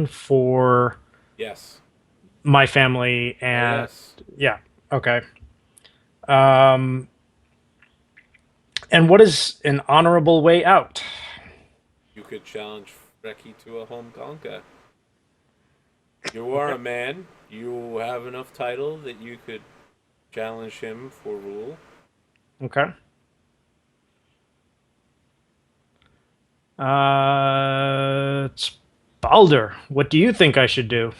for Yes. my family Oh, and yes. yeah, okay. Um, and what is an honorable way out? You could challenge Reki to a home conquer. You are Okay. a man. You have enough title that you could challenge him for rule. Okay. It's Baldur. What do you think I should do?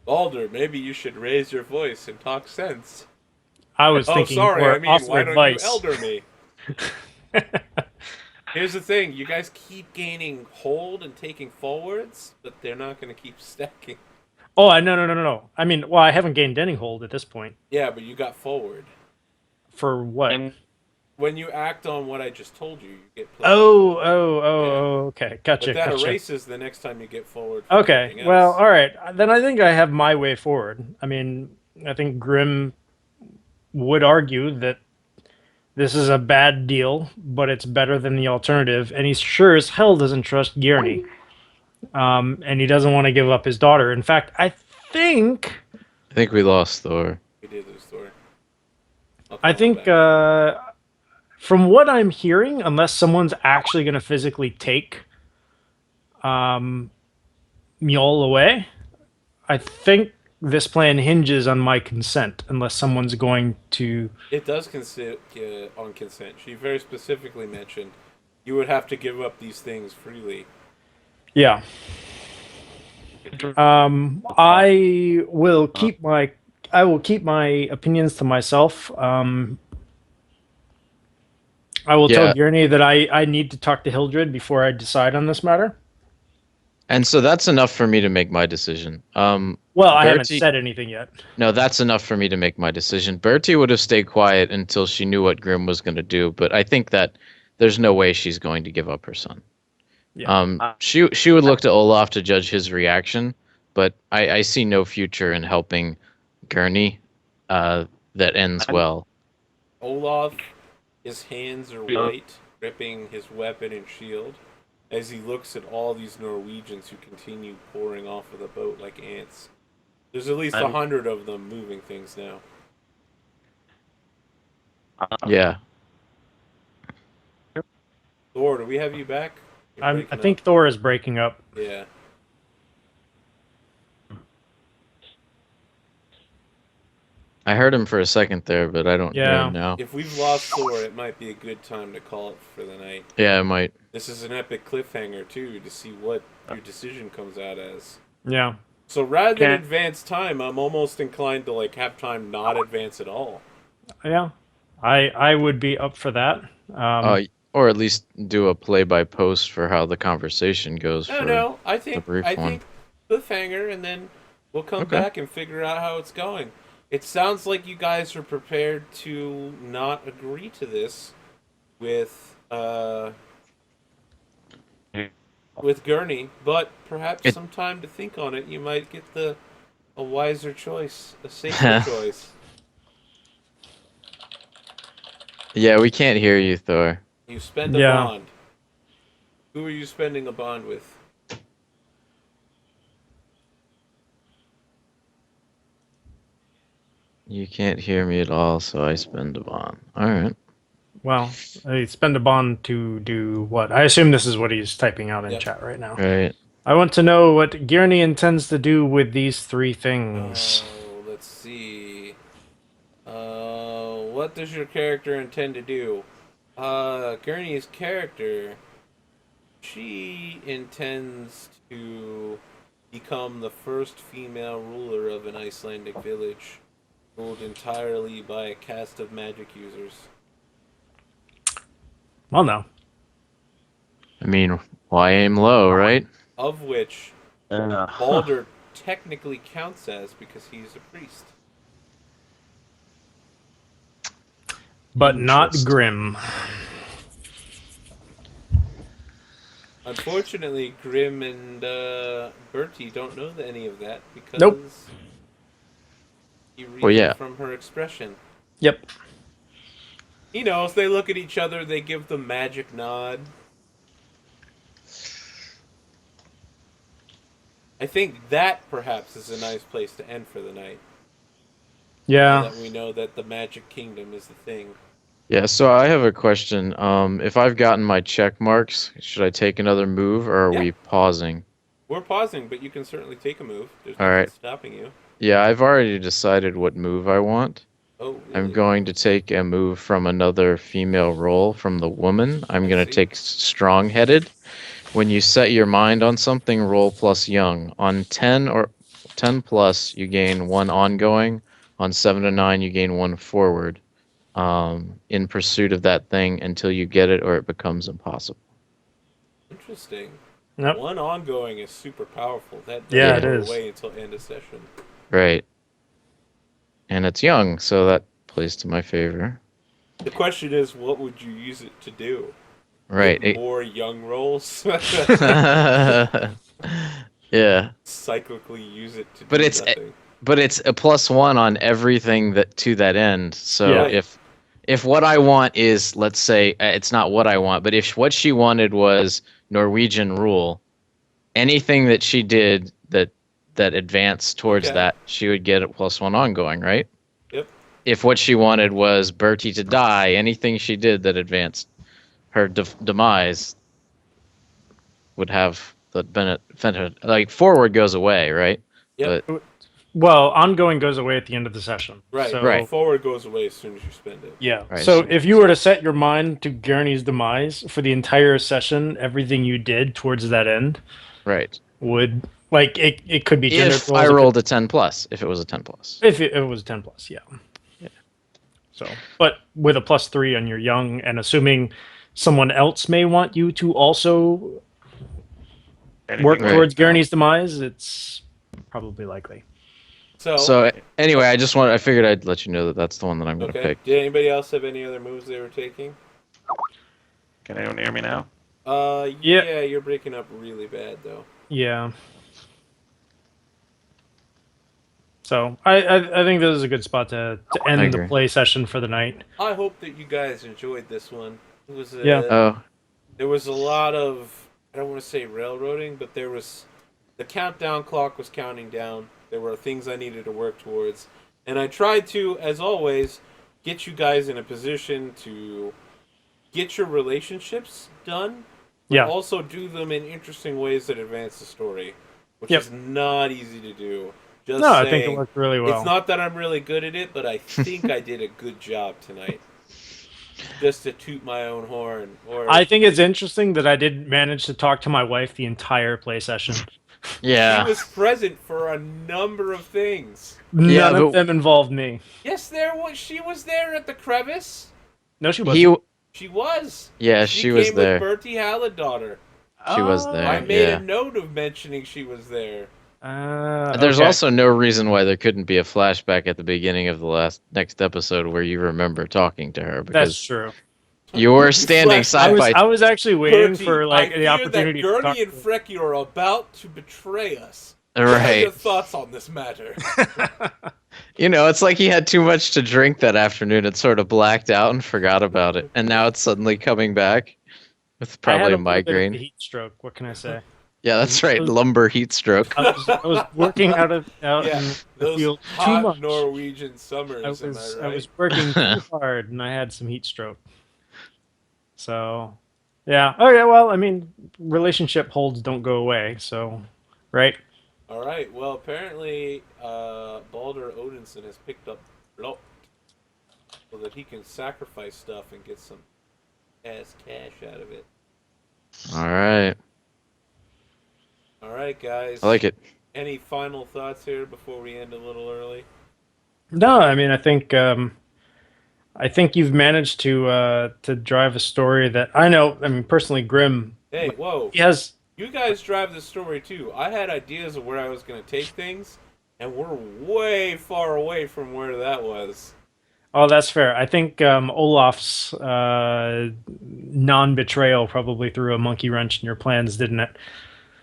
Baldur, maybe you should raise your voice and talk sense. I was Oh, thinking sorry. I more mean, offer why don't you advice. elder me? Here's the thing: you guys keep gaining hold and taking forwards, but they're not going to keep stacking. Oh, no. I mean, well, I haven't gained any hold at this point. Yeah, but you got forward. For what? When you act on what I just told you, you get plus one Oh, forward. oh, Yeah, oh, okay. but Gotcha, that gotcha. erases the next time you get forward from Okay, anything well, else. all right. Then I think I have my way forward. I mean, I think Grimm would argue that this is a bad deal, but it's better than the alternative, and he sure as hell doesn't trust Gurney. And he doesn't want to give up his daughter. In fact, think, I think we lost Thor. We did lose Thor. I'll I call him think, back. from what I'm hearing, unless someone's actually going to physically take um, Mjol away, I think this plan hinges on my consent, unless someone's going to. It does on consent. She very specifically mentioned you would have to give up these things freely. Yeah. I will keep my opinions to myself. I will tell Yeah, Gurney that I need to talk to Hildred before I decide on this matter. and so that's enough for me to make my decision. Well, I haven't Bertie, said anything yet. no, that's enough for me to make my decision. Bertie would have stayed quiet until she knew what Grim was going to do, but I think that there's no way she's going to give up her son. Yeah. She would look to Olaf to judge his reaction, but I see no future in helping Gurney. That ends well. Olaf, his hands are white, gripping his weapon and shield, as he looks at all these Norwegians who continue pouring off of the boat like ants. There's at least 100 of them moving things now. Yeah. Thor, do we have you back? You're I breaking up. think Thor is breaking up. Yeah. I heard him for a second there, but I don't hear him Yeah. now. If we've lost Thor, it might be a good time to call it for the night. Yeah, I might. This is an epic cliffhanger, too, to see what your decision comes out as. Yeah. So rather than advance time, I'm almost inclined to like have time not advance at all. Yeah. I would be up for that. Uh, or at least do a play by post for how the conversation goes No, for no. I the think brief I one. think cliffhanger, and then we'll come Okay. back and figure out how it's going. It sounds like you guys are prepared to not agree to this with with Gurney, but perhaps It. some time to think on it. You might get the a wiser choice, a safer choice. Yeah, we can't hear you, Thor. You spend a Yeah. bond. Who are you spending a bond with? You can't hear me at all, so I spend a bond. All right. Well, I spend a bond to do what? I assume this is what he's typing out in Yep. chat right now. Right. I want to know what Gurney intends to do with these three things. Oh, let's see. What does your character intend to do? Gurney's character, she intends to become the first female ruler of an Icelandic village, ruled entirely by a caste of magic users, Well, no. I mean, why aim low, right? of which Baldur technically counts as because he's a priest. But not Interesting. Grim. Unfortunately, Grim and Bertie don't know any of that Nope. because you Well, read it yeah. from her expression. Yep. He knows. They look at each other. They give the magic nod. I think that perhaps is a nice place to end for the night. Now Yeah. that we know that the Magic Kingdom is the thing. Yeah, so I have a question. If I've gotten my check marks, should I take another move or are Yeah, we pausing? we're pausing, but you can certainly take a move. There's All nothing right. stopping you. Yeah, I've already decided what move I want. Oh, I'm really? going to take a move from another female role from the woman. I'm I going to see. take strong-headed. When you set your mind on something, roll plus young. On 10 or 10 plus, you gain one ongoing. On 7 to 9, you gain one forward. In pursuit of that thing until you get it or it becomes impossible. Interesting. Yep. One ongoing is super powerful. That Yeah, doesn't it Yeah, go is. away until end of session. right. And it's young, so that plays to my favor. The question is, what would you use it to do? Right. Get more young rolls? Yeah. Cyclically use it to But do it's nothing. but it's a +1 on everything that to that end. So Yeah. Right. if what I want is, let's say, it's not what I want, but if what she wanted was Norwegian rule, anything that she did that advanced towards Okay. that, she would get a +1 ongoing, right? Yep. If what she wanted was Bertie to die, anything she did that advanced her demise would have the benefit. Like forward goes away, right? Yep. But Well, ongoing goes away at the end of the session. Right. But So right, forward goes away as soon as you spend it. yeah. right. So So, if you were to set your mind to Gurney's demise for the entire session, everything you did towards that end right. would like it could be gender If I roles. It could, rolled a 10 plus, if it was a 10 plus. if it was 10 plus, yeah. Yeah. So, but with a +3 on your young, and assuming someone else may want you to also Anything work Right. towards Gurney's demise, it's probably likely. So, So anyway, I figured I'd let you know that that's the one that I'm going to okay. pick. Did anybody else have any other moves they were taking? Can anyone hear me now? Yeah. Yeah, you're breaking up really bad though. Yeah. So I think this is a good spot to I end the agree. play session for the night. I hope that you guys enjoyed this one. It was Yeah. Oh, there was a lot of, I don't want to say railroading, but the countdown clock was counting down. There were things I needed to work towards, and I tried to, as always, get you guys in a position to get your relationships done, but Yeah. also do them in interesting ways that advance the story, which Yep. is not easy to do. Just No, saying, I think it worked really well. it's not that I'm really good at it, but I think I did a good job tonight. Just to toot my own horn, or I think it's interesting that I didn't manage to talk to my wife the entire play session. she yeah. was present for a number of things. Yeah, None of but them involved me. Yes, there was. She was there at the crevice. No, she wasn't. She was. Yeah, she was came there. with Bertie Halladaughter. She was Oh. there. I made yeah. a note of mentioning she was there. There's Okay. also no reason why there couldn't be a flashback at the beginning of the next episode where you remember talking to her That's because true. you were standing Flashback. side by. I was actually waiting Bertie, for like I the fear opportunity that to talk Gurney and to her. Frecky are about to betray us. What are Right. your thoughts on this matter? You know, it's like he had too much to drink that afternoon and sort of blacked out and forgot about it. And now it's suddenly coming back with I had probably a a little bit of a migraine. heat stroke. What can I say? Yeah, that's right. Lumber heat stroke. I was working out Yeah, in the those field too hot much. Norwegian summers. I was am I I right? was working too hard and I had some heat stroke. So, yeah. Oh yeah. Well, I mean, relationship holds don't go away. So, right? All right. Well, apparently, Baldur Odinson has picked up Blot so that he can sacrifice stuff and get some cash out of it. All right. All right, guys. I like it. Any final thoughts here before we end a little early? No, I mean, I think you've managed to drive a story that I know. I mean, personally, Grim. Hey, whoa! He has. You guys drive the story too. I had ideas of where I was going to take things, and we're way far away from where that was. Oh, that's fair. I think Olaf's non-betrayal probably threw a monkey wrench in your plans, didn't it?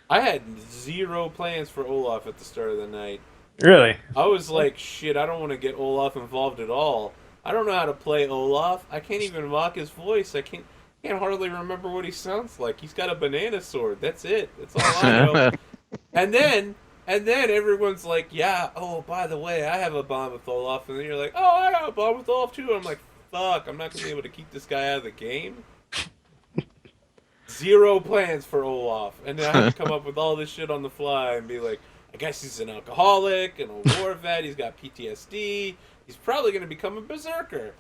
I had zero plans for Olaf at the start of the night. Really? I was like, shit, I don't want to get Olaf involved at all. I don't know how to play Olaf. I can't even mock his voice. I can't hardly remember what he sounds like. He's got a banana sword. That's it. That's all I know. And then And then everyone's like, yeah, oh, by the way, I have a bond with Olaf. And then you're like, oh, I have a bond with Olaf too. And I'm like, fuck, I'm not going to be able to keep this guy out of the game. Zero plans for Olaf. And then I have to come up with all this shit on the fly and be like, I guess he's an alcoholic and a war vet. He's got PTSD. He's probably going to become a berserker.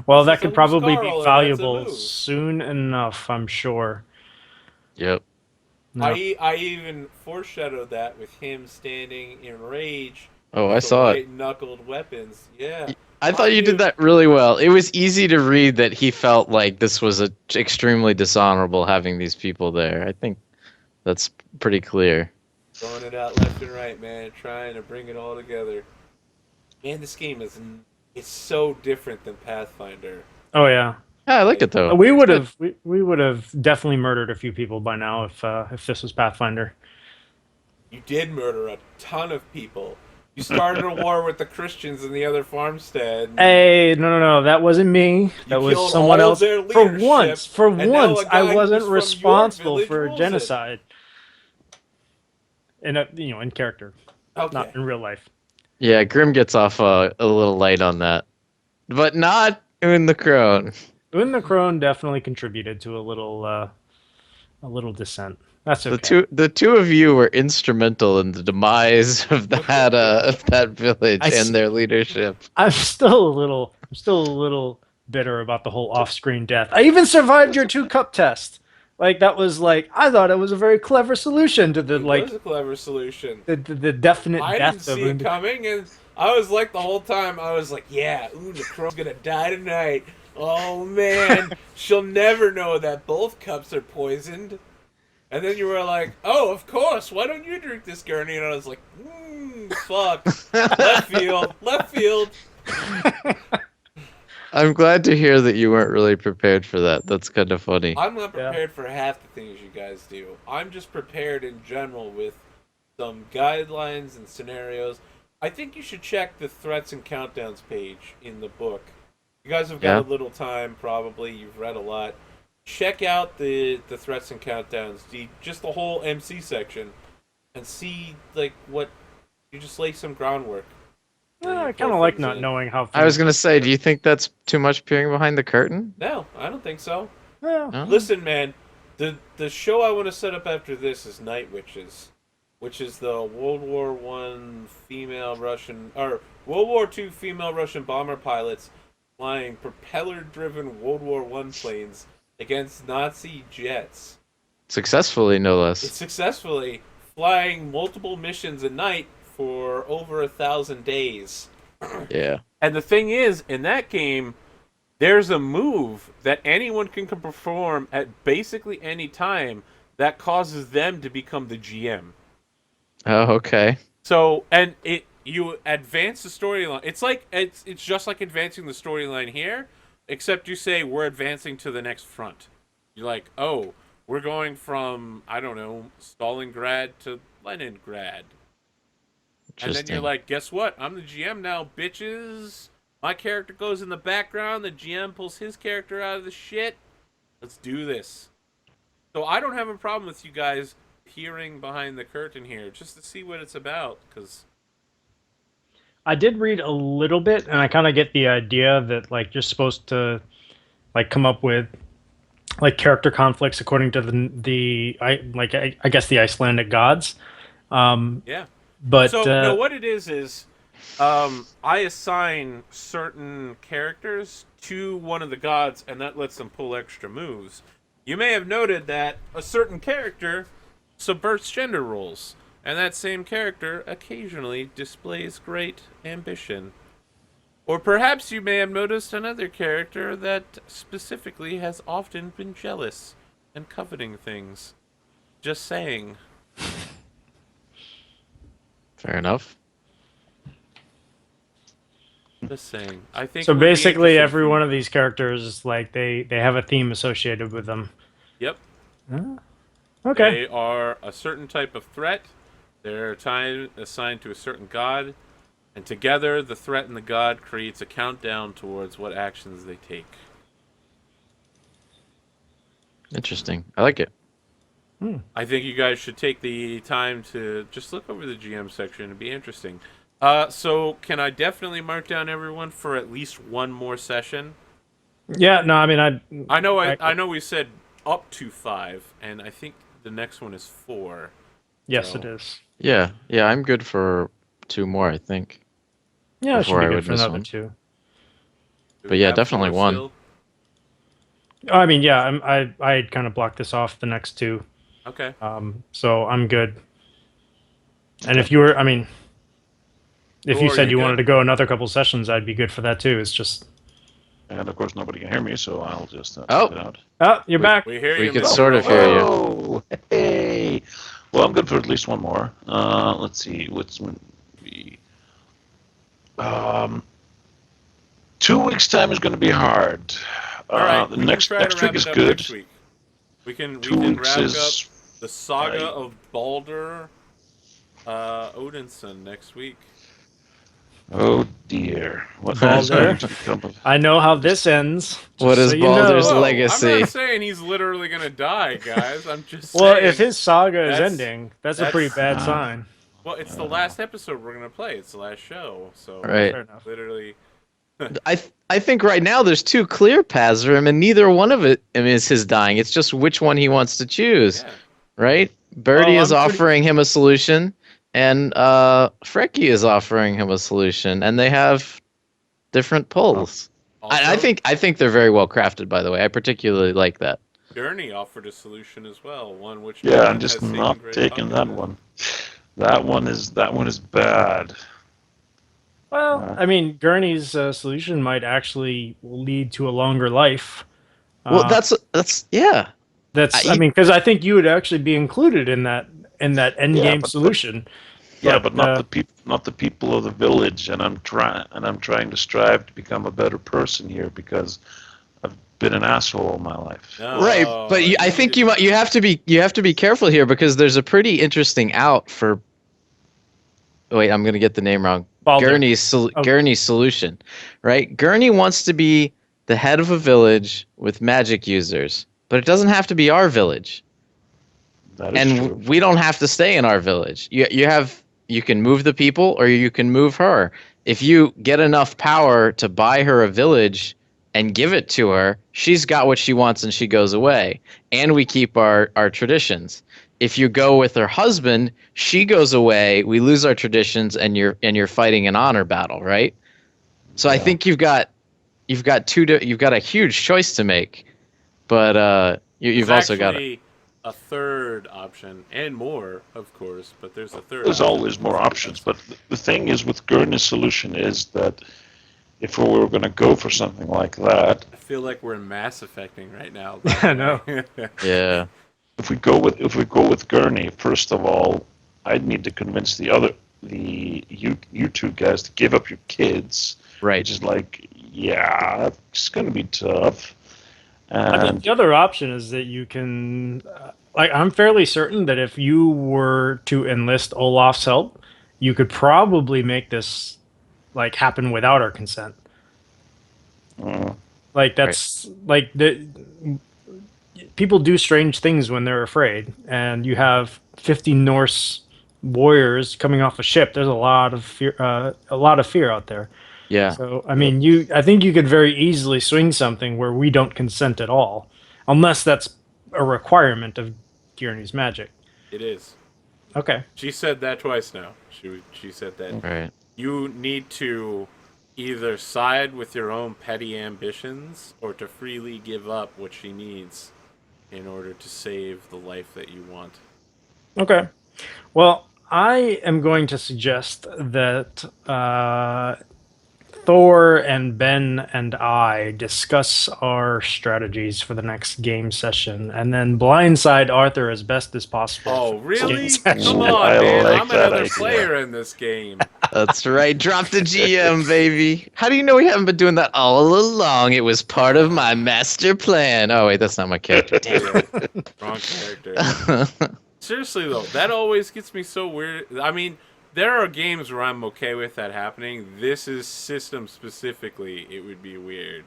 Well, This that is could a probably be Huskarl, and that's a valuable move. soon enough, I'm sure. Yep. No. I even foreshadowed that with him standing in rage Oh, I with the saw it. white knuckled weapons. Yeah. I thought you did that really well. It was easy to read that he felt like this was extremely dishonorable having these people there. I think that's pretty clear. Throwing it out left and right, man. Trying to bring it all together. Man, this game is so different than Pathfinder. Oh yeah. Yeah, I like it though. We It's would good. have we would have definitely murdered a few people by now if this was Pathfinder. You did murder a ton of people. You started a war with the Christians in the other farmstead. Hey, no, that wasn't me. You That was killed someone all of else. their For leadership, for and now once, a I guy who wasn't was from your responsible village for rules it. genocide. In character, Okay. not in real life. Yeah, Grim gets off a little light on that, but not in the Crone. Boone the Crone definitely contributed to a little dissent. That's okay. The two of you were instrumental in the demise of that village I s- and their leadership. I'm still a little bitter about the whole off-screen death. I even survived your 2-cup test. Like that was like I thought it was a very clever solution to the It was a clever solution. the definite I didn't death of see it coming, and I was like the whole time. I was like, "Yeah, ooh, the crow's gonna die tonight. Oh man, she'll never know that both cups are poisoned." And then you were like, "Oh, of course. Why don't you drink this, Gurney?" And I was like, fuck, left field, left field." I'm glad to hear that you weren't really prepared for that. That's kind of funny. I'm not Yeah. prepared for half the things you guys do. I'm just prepared in general with some guidelines and scenarios. I think you should check the threats and countdowns page in the book. You guys have got Yeah. a little time, probably. You've read a lot. Check out the threats and countdowns, just the whole MC section, and see like what you just lay some groundwork. I You kind pull of like things not in. knowing how. I was gonna say, do you think that's too much peering behind the curtain? No, I don't think so. Yeah. No? Listen, man, the show I want to set up after this is Night Witches, which is the World War One female Russian or World War Two female Russian bomber pilots flying propeller-driven World War One planes against Nazi jets. Successfully, no It's less. successfully flying multiple missions a night for over 1,000 days. Yeah. And the thing is, in that game, there's a move that anyone can perform at basically any time that causes them to become the GM. Oh, okay. So, and you advance the storyline. It's just like advancing the storyline here, except you say we're advancing to the next front. You're like, oh, we're going from I don't know Stalingrad to Leningrad. And then you're Interesting. like, guess what? I'm the GM now, bitches. My character goes in the background. The GM pulls his character out of the shit. Let's do this. So I don't have a problem with you guys peering behind the curtain here just to see what it's about. Because I did read a little bit, and I kind of get the idea that like you're supposed to like come up with like character conflicts according to I guess the Icelandic gods. yeah. But So no, what it is I assign certain characters to one of the gods, and that lets them pull extra moves. You may have noted that a certain character subverts gender roles, and that same character occasionally displays great ambition. Or perhaps you may have noticed another character that specifically has often been jealous and coveting things. Just saying. Fair enough. Just saying. I think. so it would be basically, interesting every for- one of these characters like they have a theme associated with them. Yep. Okay. They are a certain type of threat. They're time assigned to a certain god, and together the threat and the god creates a countdown towards what actions they take. Interesting. I like it. I think you guys should take the time to just look over the GM section. It'd be interesting. So can I definitely mark down everyone for at least one more session? Yeah, no, I mean, I know we said up to 5, and I think the next one is 4. yes, it So is. Yeah, yeah, I'm good for 2 more, I think, Yeah, it should before be I good would for miss another one. 2. do But we yeah, have definitely 4 one. still? I mean, yeah, I kind of blocked this off the next 2, Okay. so I'm good. And if you were, I mean, if you Thor, said you you wanted good? to go another couple sessions, I'd be good for that too. It's just, And of course, nobody can hear me, so I'll just Oh. type it out. oh, you're We, back. We hear we you, could Mr. sort of hear Robot. you. Oh, hey! Well, I'm good for at least one more. Let's see. What's when we? 2 weeks time is going to be hard. All right, The we can try to next week wrap is it up good. next week. We can 2 weeks wrap up is the saga I of Baldur, Odinson next week. oh dear, what is Baldur. going to become of I know how this? this ends. What Just so is you Baldur's know. Whoa! I'm not legacy? saying he's literally gonna die, guys. I'm just Well, saying if his saga is that's ending, that's a pretty that's bad Uh, sign. well, it's the last episode we're gonna play. It's the last show, so Right. Fair enough. literally. I think right now there's 2 clear paths for him, and neither one of it is his dying. It's just which one he wants to choose, Yeah. right? Birdie Well, is I'm pretty. offering him a solution, and Frecky is offering him a solution, and they have different pulls. Also, I think they're very well crafted. By the way, I particularly like that. Gurney offered a solution as well, one which yeah, I'm Merlin just has taken not great taking umbrage that with. one. That one is bad. Well, Uh, I mean, Gurney's solution might actually lead to a longer life. Well, Uh, yeah. I He, mean, because I think you would actually be included in that end yeah, game solution. yeah, But but not the people of the village. And I'm trying to strive to become a better person here because I've been an asshole all my life. right, but No, I you need think to. you have to be careful here because there's a pretty interesting out for. Wait, I'm gonna get the name wrong. Baldur. Oh, Gurney's solution, right? Gurney wants to be the head of a village with magic users, but it doesn't have to be our village, That is and true. we don't have to stay in our village. You can move the people or you can move her. If you get enough power to buy her a village and give it to her, she's got what she wants and she goes away. And we keep our traditions. If you go with her husband, she goes away, we lose our traditions and you're fighting an honor battle, right? So I Yeah. think you've got a huge choice to make. But you've There's also got actually a third option and more, of course, but there's a third There's option. always more options, but the thing is with Gurney's solution is that if we were going to go for something like that, I feel like we're mass affecting right now. I know. yeah. if we go with Gurney, first of all, I'd need to convince you two guys to give up your kids, Right. which is like, yeah, it's going to be tough. I think And the other option is that you can, like, I'm fairly certain that if you were to enlist Olaf's help, you could probably make this like happen without our consent. Like Right. that's like the people do strange things when they're afraid, and you have 50 Norse warriors coming off a ship. There's a lot of fear out there. Yeah. So, I mean, I think you could very easily swing something where we don't consent at all, unless that's a requirement of Gurney's magic. It is. Okay. She said that twice now. She said that Right. you need to either side with your own petty ambitions or to freely give up what she needs in order to save the life that you want. Okay. Well, I am going to suggest that Thor and Ben and I discuss our strategies for the next game session, and then blindside Arthur as best as possible. Oh, for this game really? session. Come on, I man. like I'm that another idea. player in this game. That's right. Drop the GM, baby. How do you know we haven't been doing that all along? It was part of my master plan. Oh, wait, that's not my character. Damn Wrong character. it. Seriously, though, that always gets me so weird. I mean, there are games where I'm okay with that happening. This is system specifically, it would be weird.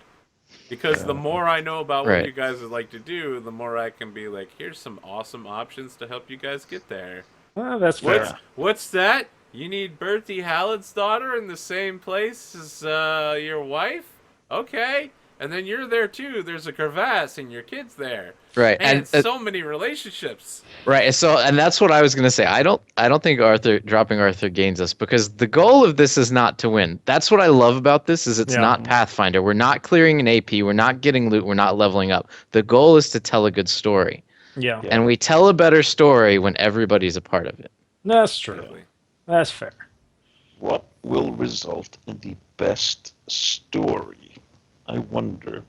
Because the more I know about what Right. you guys would like to do, the more I can be like, here's some awesome options to help you guys get there. Well, that's fair. What's that? You need Bertie Hallett's daughter in the same place as your wife? Okay. And then you're there too. There's a crevasse and your kid's there. Right. And And so many relationships. right. So, and that's what I was gonna say. I don't think dropping Arthur gains us because the goal of this is not to win. That's what I love about this is it's Yeah. not Pathfinder. We're not clearing an AP. We're not getting loot. We're not leveling up. The goal is to tell a good story, Yeah, and we tell a better story when everybody's a part of it. that's true. Totally. That's fair. What will result in the best story? I wonder.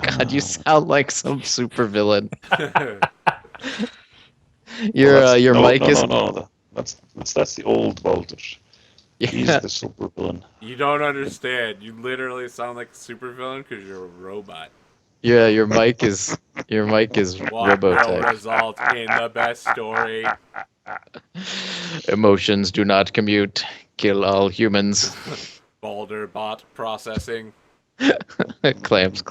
God, you sound like some supervillain. Well, Your mic is no. That's the old Baldur. He's yeah, the supervillain. You don't understand. You literally sound like a supervillain because you're a robot. yeah. Your mic is What will Robotech. result in the best story? Emotions do not commute. Kill all humans. Baldur bot processing. Clamps.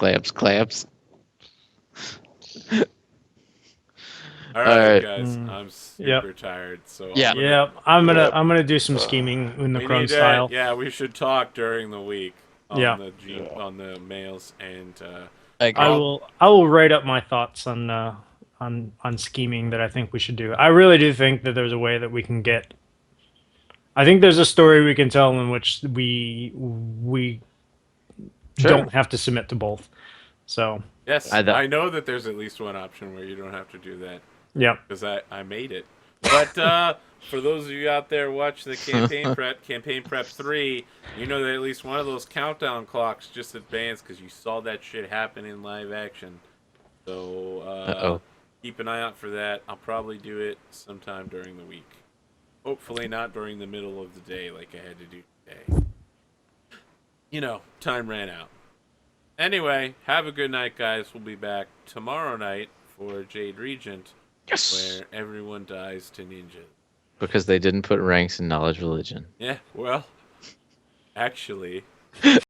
All right, Alright. guys. Mm. I'm super tired, so Yeah. Yeah, I'm gonna do some scheming in the we Crone need to, style. yeah, we should talk during the week on Yeah. on the mails, and I agree. I will write up my thoughts on scheming that I think we should do. I really do think that there's a way that we can get. I think there's a story we can tell in which we Sure. don't have to submit to both. So yes, I I, don't- know that there's at least one option where you don't have to do that yeah, because I made it. But for those of you out there watching the campaign prep 3, you know that at least one of those countdown clocks just advanced because you saw that shit happen in live action. So Uh-oh. keep an eye out for that. I'll probably do it sometime during the week. Hopefully not during the middle of the day like I had to do today. You know, time ran out. Anyway, have a good night, guys. We'll be back tomorrow night for Jade Regent, Yes. where everyone dies to ninjas. Because they didn't put ranks in knowledge religion. Yeah, well, actually,